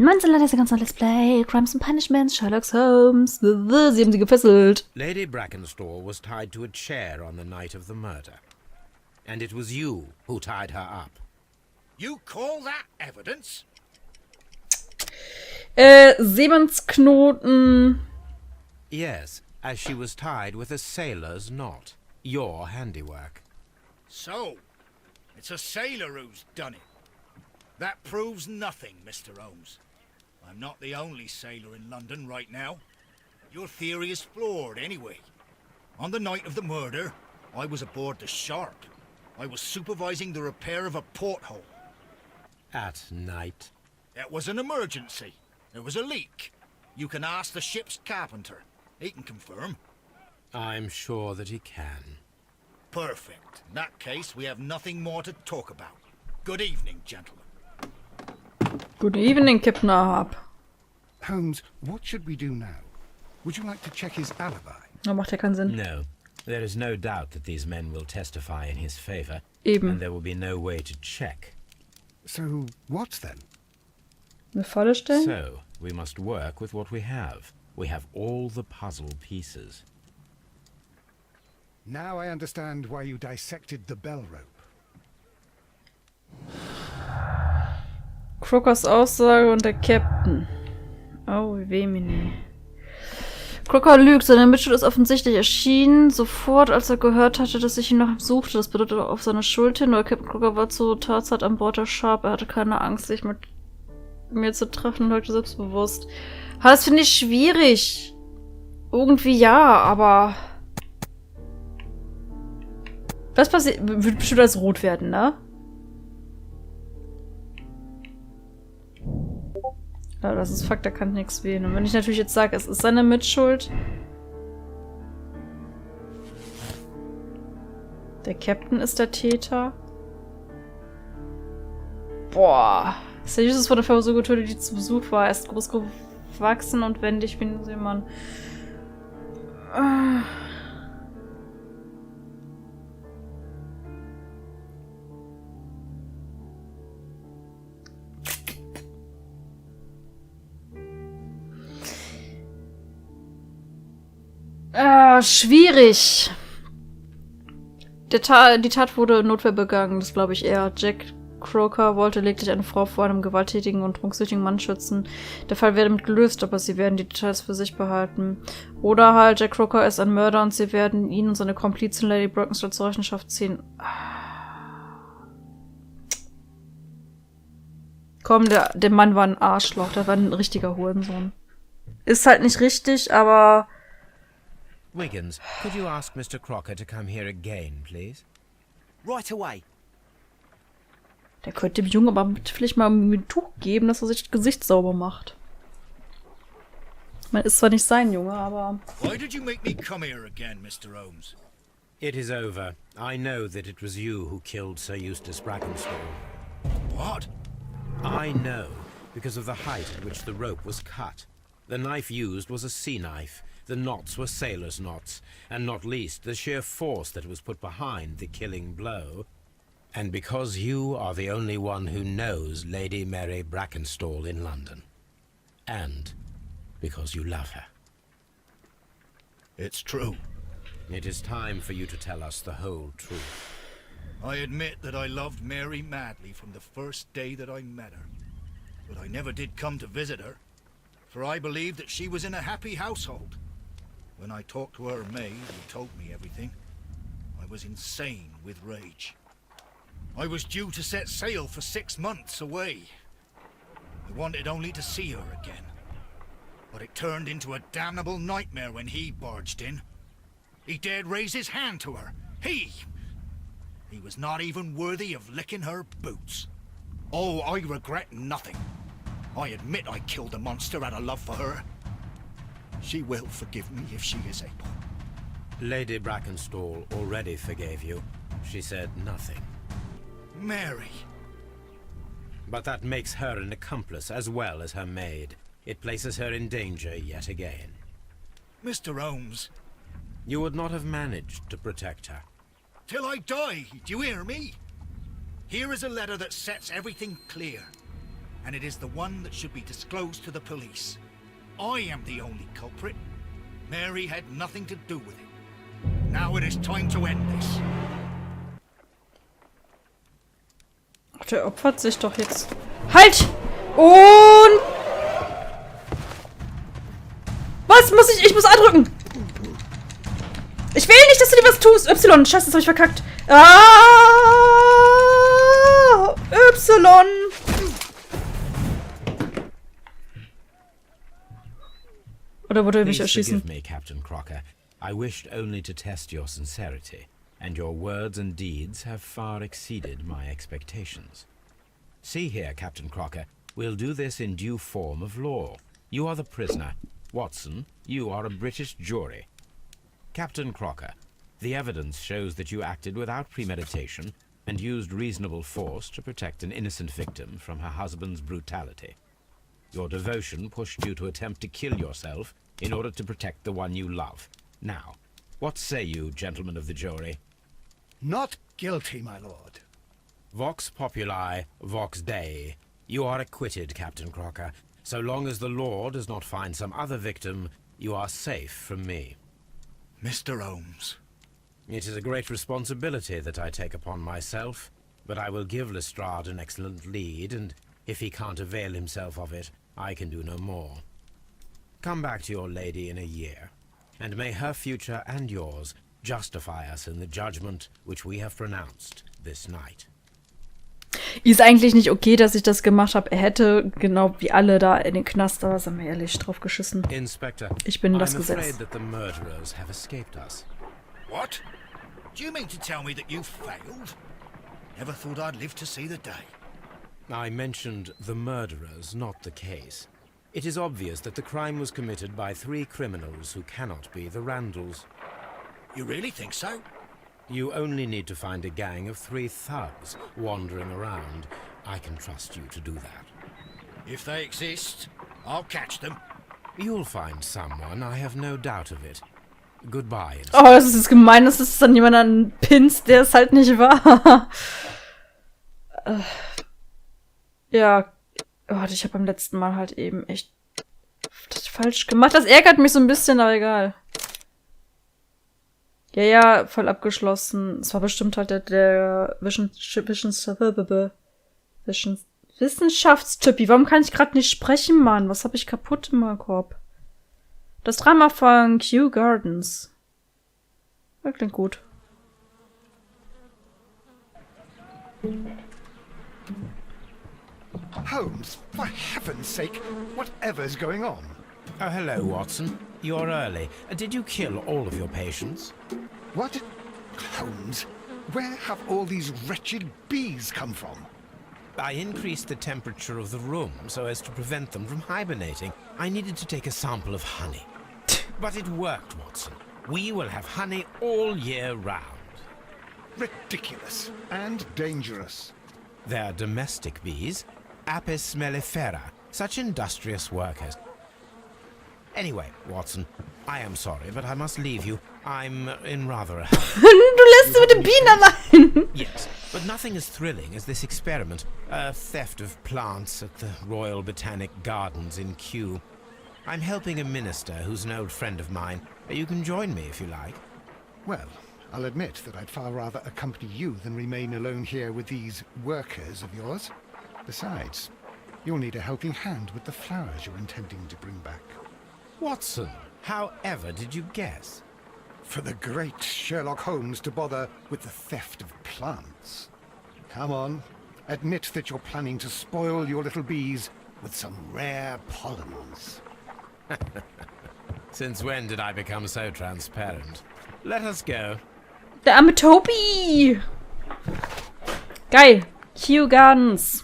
19 Seconds on Let's Play, Crimes and Punishments, Sherlock Holmes. Sie haben sie gefesselt. Lady Brackenstall was tied to a chair on the night of the murder. And it was you who tied her up. You call that evidence? Seemannsknoten. Yes, as she was tied with a sailor's knot. Your handiwork. So, it's a sailor who's done it. That proves nothing, Mr. Holmes. I'm not the only sailor in London right now. Your theory is flawed anyway. On the night of the murder, I was aboard the Shark. I was supervising the repair of a porthole. At night? It was an emergency. There was a leak. You can ask the ship's carpenter. He can confirm. I'm sure that he can. Perfect. In that case, we have nothing more to talk about. Good evening, gentlemen. Good evening, Captain Ahab. Holmes, what should we do now? Would you like to check his alibi? Oh, macht ja keinen Sinn. No. There is no doubt that these men will testify in his favor. Eben. And there will be no way to check. So, what then? Eine Falle stellen? So, we must work with what we have. We have all the puzzle pieces. Now I understand why you dissected the bell rope. Crockers Aussage und der Captain. Oh, Wemini. Crocker lügt, seine Mitschuld ist offensichtlich erschienen, sofort, als er gehört hatte, dass ich ihn nach ihm suchte. Das bedeutet auf seine Schuld hin, oder Captain Crocker war zur Tatzeit an Bord der Sharp. Er hatte keine Angst, sich mit mir zu treffen, wirkte selbstbewusst. Das finde ich schwierig. Irgendwie ja, aber... Was passiert? Wird bestimmt als rot werden, ne? Ja, das ist Fakt, er kann nichts wählen. Und wenn ich natürlich jetzt sage, es ist seine Mitschuld. Der Captain ist der Täter. Boah. Seriös ist von der Frau so getötet, die zu Besuch war. Er ist groß gewachsen und wendig wie ein Seemann. Schwierig. Die Tat wurde in Notwehr begangen, das glaube ich eher. Jack Crocker wollte lediglich eine Frau vor einem gewalttätigen und trunksüchtigen Mann schützen. Der Fall wird damit gelöst, aber sie werden die Details für sich behalten. Oder halt, Jack Crocker ist ein Mörder und sie werden ihn und seine Komplizin Lady Brackenstall zur Rechenschaft ziehen. Komm, der Mann war ein Arschloch, der war ein richtiger Hurensohn. Ist halt nicht richtig, aber... Wiggins, could you ask Mr. Crocker to come here again, please? Right away. Der könnte dem Jungen aber vielleicht mal ein Tuch geben, dass er sich das Gesicht sauber macht. Ich meine, ist zwar nicht sein Junge, aber... Why did you make me come here again, Mr. Holmes? It is over. I know that it was you who killed Sir Eustace Brackenstall. What? I know, because of the height at which the rope was cut. The knife used was a sea knife. The knots were sailor's knots, and not least the sheer force that was put behind the killing blow. And because you are the only one who knows Lady Mary Brackenstall in London. And because you love her. It's true. It is time for you to tell us the whole truth. I admit that I loved Mary madly from the first day that I met her. But I never did come to visit her, for I believed that she was in a happy household. When I talked to her maid, who told me everything, I was insane with rage. I was due to set sail for 6 months away. I wanted only to see her again. But it turned into a damnable nightmare when he barged in. He dared raise his hand to her. He was not even worthy of licking her boots. Oh, I regret nothing. I admit I killed the monster out of love for her. She will forgive me if she is able. Lady Brackenstall already forgave you. She said nothing. Mary. But that makes her an accomplice as well as her maid. It places her in danger yet again. Mr. Holmes. You would not have managed to protect her. Till I die, do you hear me? Here is a letter that sets everything clear. and it is the one that should be disclosed to the police. I am the only culprit. Mary had nothing to do with it. Now it is time to end this. Ach, der opfert sich doch jetzt. Halt! Und... Was muss ich? Ich muss A drücken! Ich will nicht, dass du dir was tust! Y! Scheiße, das hab ich verkackt. Y! Oder wollte er mich Please erschießen? forgive me, Captain Crocker. I wished only to test your sincerity, and your words and deeds have far exceeded my expectations. See here, Captain Crocker, we'll do this in due form of law. You are the prisoner. Watson, you are a British jury. Captain Crocker, the evidence shows that you acted without premeditation and used reasonable force to protect an innocent victim from her husband's brutality. Your devotion pushed you to attempt to kill yourself in order to protect the one you love. Now, what say you, gentlemen of the jury? Not guilty, my lord. Vox populi, vox dei. You are acquitted, Captain Crocker. So long as the law does not find some other victim, you are safe from me. Mr. Holmes. It is a great responsibility that I take upon myself, but I will give Lestrade an excellent lead, and if he can't avail himself of it, I can do no more. Come back to your lady in a year, and may her future and yours justify us in the judgment which we have pronounced this night. Ist eigentlich nicht okay, dass ich das gemacht habe. Er hätte, genau wie alle da in den Knast, aber sind wir ehrlich, drauf geschissen. Inspector, Ich bin das I'm Gesetz. afraid that the murderers have escaped us. What? Do you mean to tell me that you failed? Never thought I'd live to see the day. I mentioned the murderers, not the case. It is obvious that the crime was committed by 3 criminals who cannot be the Randalls. You really think so? You only need to find a gang of 3 thugs wandering around. I can trust you to do that. If they exist, I'll catch them. You'll find someone, I have no doubt of it. Goodbye. Oh, das ist gemein, dass es dann jemand anpinst, der es halt nicht war. Ja, warte, ich habe beim letzten Mal halt eben echt das falsch gemacht. Das ärgert mich so ein bisschen, aber egal. Ja, voll abgeschlossen. Es war bestimmt halt der Wissenschaftstypi. Warum kann ich gerade nicht sprechen, Mann? Was habe ich kaputt im Korb? Das Drama von Kew Gardens. Das klingt gut. Holmes, for heaven's sake, whatever's going on? Oh, hello, Watson. You're early. Did you kill all of your patients? What? Holmes, where have all these wretched bees come from? I increased the temperature of the room so as to prevent them from hibernating. I needed to take a sample of honey. But it worked, Watson. We will have honey all year round. Ridiculous and dangerous. They're domestic bees, Apis mellifera, such industrious workers. Anyway, Watson, I am sorry, but I must leave you. I'm in rather a hurry. Du lässt sie mit den Bienen allein. Yes, but nothing as thrilling as this experiment. A theft of plants at the Royal Botanic Gardens in Kew. I'm helping a minister who's an old friend of mine. You can join me if you like. Well, I'll admit that I'd far rather accompany you than remain alone here with these workers of yours. Besides, you'll need a helping hand with the flowers you're intending to bring back. Watson, however did you guess? For the great Sherlock Holmes to bother with the theft of plants. Come on, admit that you're planning to spoil your little bees with some rare pollens. Since when did I become so transparent? Let us go. Der arme Toby. Geil. Kew Gardens.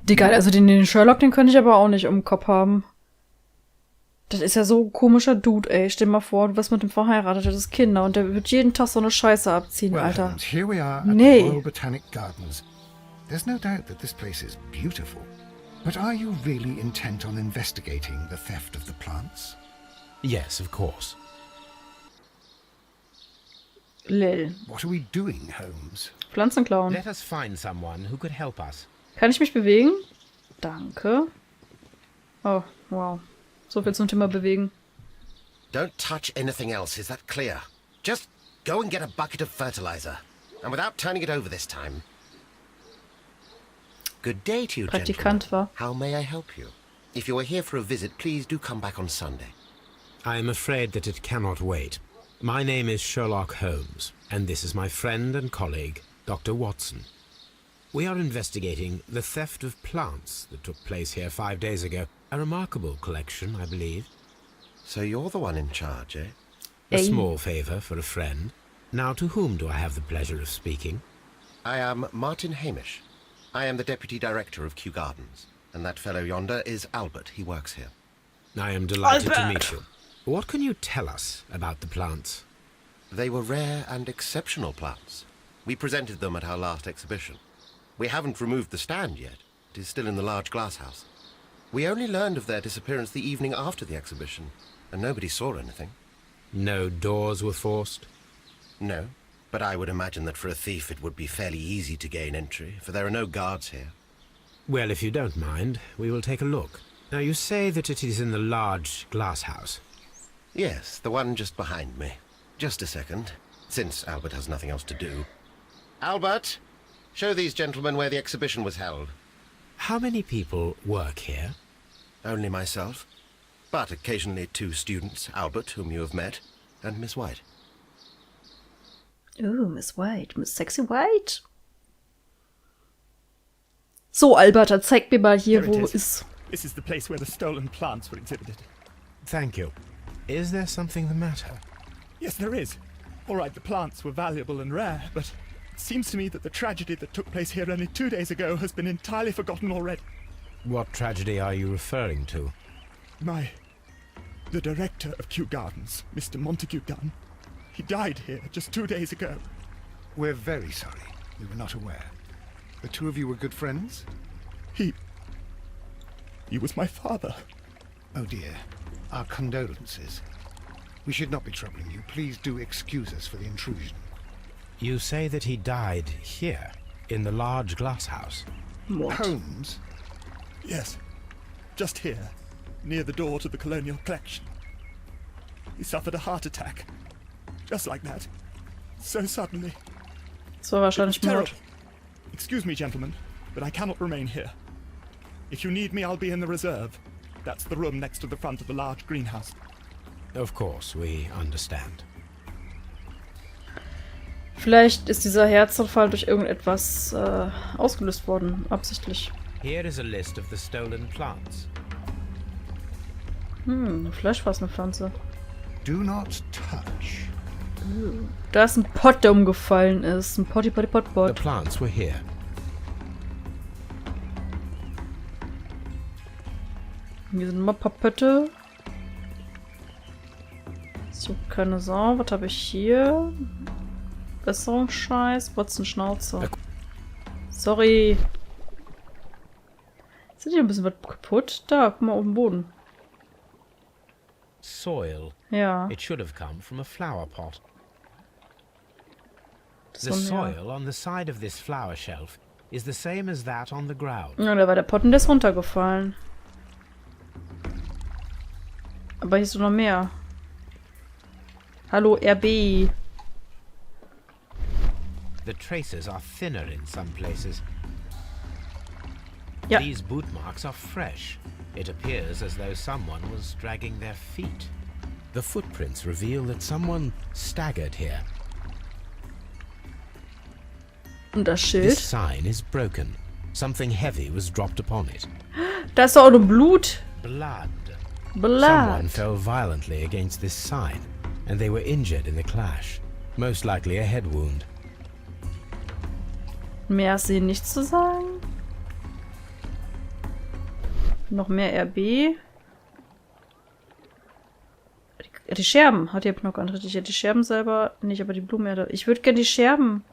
Digga, also den Sherlock, den könnte ich aber auch nicht im Kopf haben. Das ist ja so ein komischer Dude, ey. Stell dir mal vor, du wirst mit dem verheiratet, das ist Kinder und der wird jeden Tag so eine Scheiße abziehen, Well, Alter. Holmes, here we are at Nee. the Royal Botanic Gardens. There's no doubt that this place is beautiful. But are you really intent on investigating the theft of the plants? Yes, of course. Lil. What are we doing, Holmes? Pflanzen klauen. Let us find someone who could help us. Kann ich mich bewegen? Danke. Oh, wow. So viel zum Thema bewegen. Don't touch anything else, is that clear? Just go and get a bucket of fertilizer. And without turning it over this time. Good day to you, Praktikant gentlemen. war. How may I help you? If you are here for a visit, please do come back on Sunday. I am afraid that it cannot wait. My name is Sherlock Holmes, and this is my friend and colleague, Dr. Watson. We are investigating the theft of plants that took place here 5 days ago. A remarkable collection, I believe. So you're the one in charge, eh? A Hey. small favour for a friend. Now, to whom do I have the pleasure of speaking? I am Martin Hamish. I am the Deputy Director of Kew Gardens. And that fellow yonder is Albert. He works here. I am delighted to Albert! meet you. What can you tell us about the plants? They were rare and exceptional plants. We presented them at our last exhibition. We haven't removed the stand yet. It is still in the large glass house. We only learned of their disappearance the evening after the exhibition, and nobody saw anything. No doors were forced? No, but I would imagine that for a thief it would be fairly easy to gain entry, for there are no guards here. Well, if you don't mind, we will take a look. Now, you say that it is in the large glass house. Yes, the one just behind me. Just a second, since Albert has nothing else to do. Albert, show these gentlemen where the exhibition was held. How many people work here? Only myself, but occasionally 2 students, Albert, whom you have met, and Miss White. Oh, Miss White. Miss Sexy White. So, Albert, dann zeig mir mal hier, Here it wo is. ist. This is the place where the stolen plants were exhibited. Thank you. Is there something the matter? Yes, there is. All right, the plants were valuable and rare, but it seems to me that the tragedy that took place here only 2 days ago has been entirely forgotten already. What tragedy are you referring to? The director of Kew Gardens, Mr. Montague Dunn, he died here just 2 days ago. We're very sorry. We were not aware. The two of you were good friends? He was my father. Oh dear. Our condolences. We should not be troubling you. Please do excuse us for the intrusion. You say that he died here, in the large glass house. What? Holmes? Yes, just here, near the door to the colonial collection. He suffered a heart attack. Just like that. So suddenly. Das war wahrscheinlich Mord. Terrible. Excuse me, gentlemen, but I cannot remain here. If you need me, I'll be in the reserve. That's the room next to the front of the large greenhouse. Of course, we understand. Vielleicht ist dieser Herzanfall durch irgendetwas ausgelöst worden, absichtlich. Here is a list of the stolen plants. Fleischfressende Pflanze. Do not touch. Da ist ein Pott, der umgefallen ist. Ein The Pot. plants were here. Hier sind immer ein paar Pötte. So, keine Sau. Was habe ich hier? Besserungsscheiß. Watson Schnauze. Sorry. Ist hier ein bisschen was kaputt? Da, guck mal, auf dem Boden. Soil. Ja. It should have come from a flower pot. Das The war mir- soil on the side of this flower shelf is the same as that on the ground. Ja, da war der Pott und der ist runtergefallen. Aber hier ist noch mehr. Hallo, RB. The traces are thinner in some places. Ja. These boot marks are fresh. It appears as though someone was dragging their feet. The footprints reveal that someone staggered here. Und das This Schild. sign is broken. Something heavy was dropped upon it. Da ist doch auch noch Blut. Blood. Someone Blood. fell violently against this sign, and they were injured in the clash. Most likely a head wound. Mehr ist ihnen nicht zu sagen. Noch mehr RB. Die Scherben hat die noch gar nicht richtig. Ja, die Scherben selber nicht, aber die Blumenerde. Ich würde gerne die Scherben.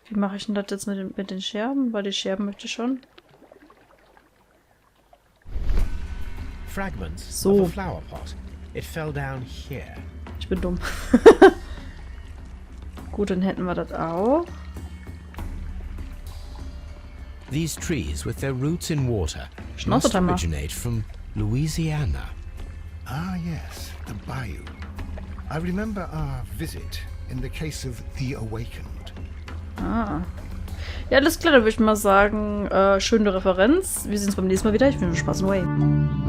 Wie mache ich denn das jetzt mit den Scherben? Weil die Scherben möchte ich schon. Fragments So. of a flower pot. It fell down here. Ich bin dumm. Gut, dann hätten wir das auch. These trees, with their roots in water, must Schnauzetammer. originate from Louisiana. Ah, yes, the bayou. I remember our visit in the case of the Awakened. Ah. Ja, alles klar, dann würde ich mal sagen, schöne Referenz. Wir sehen uns beim nächsten Mal wieder. Ich wünsche Spaß und Way.